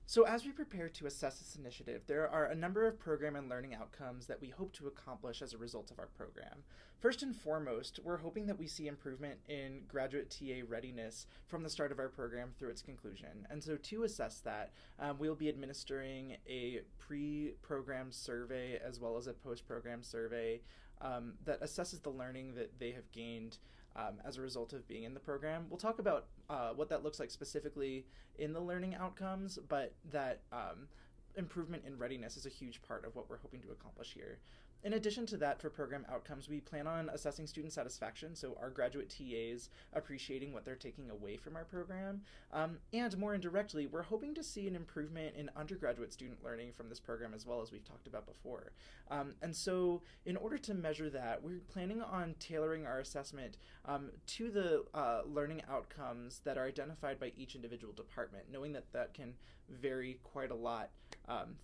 So, as we prepare to assess this initiative, there are a number of program and learning outcomes that we hope to accomplish as a result of our program. First and foremost, we're hoping that we see improvement in graduate TA readiness from the start of our program through its conclusion. And so, to assess that, we'll be administering a pre program survey as well as a post program survey that assesses the learning that they have gained as a result of being in the program. We'll talk about what that looks like specifically in the learning outcomes, but that improvement in readiness is a huge part of what we're hoping to accomplish here. In addition to that, for program outcomes, we plan on assessing student satisfaction, so our graduate TAs appreciating what they're taking away from our program. And more indirectly, we're hoping to see an improvement in undergraduate student learning from this program as well, as we've talked about before. And so in order to measure that, we're planning on tailoring our assessment to the learning outcomes that are identified by each individual department, knowing that that can vary quite a lot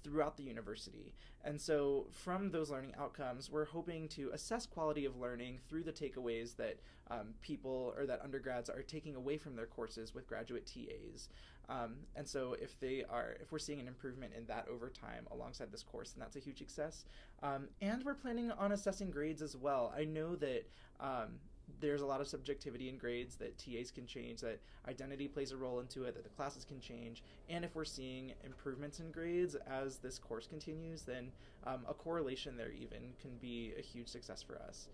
throughout the university. And so from those learning outcomes, we're hoping to assess quality of learning through the takeaways that people or that undergrads are taking away from their courses with graduate TAs. And so if we're seeing an improvement in that over time alongside this course, then that's a huge success. And we're planning on assessing grades as well. I know that there's a lot of subjectivity in grades, that TAs can change, that identity plays a role into it, that the classes can change. And if we're seeing improvements in grades as this course continues, then a correlation there even can be a huge success for us.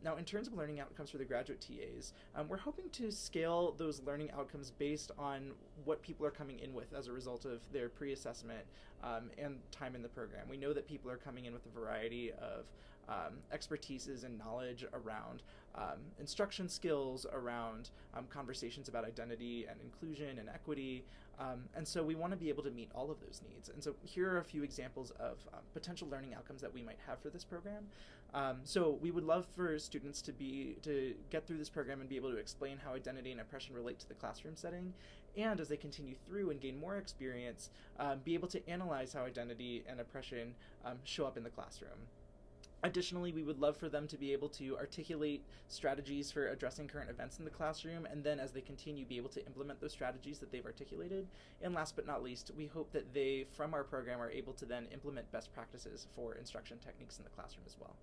Now, in terms of learning outcomes for the graduate TAs, we're hoping to scale those learning outcomes based on what people are coming in with as a result of their pre-assessment and time in the program. We know that people are coming in with a variety of expertises and knowledge around instruction skills, around conversations about identity and inclusion and equity. And so we want to be able to meet all of those needs. And so here are a few examples of potential learning outcomes that we might have for this program. So we would love for students to get through this program and be able to explain how identity and oppression relate to the classroom setting. And as they continue through and gain more experience, be able to analyze how identity and oppression show up in the classroom. Additionally, we would love for them to be able to articulate strategies for addressing current events in the classroom, and then as they continue, be able to implement those strategies that they've articulated. And last but not least, we hope that they, from our program, are able to then implement best practices for instruction techniques in the classroom as well.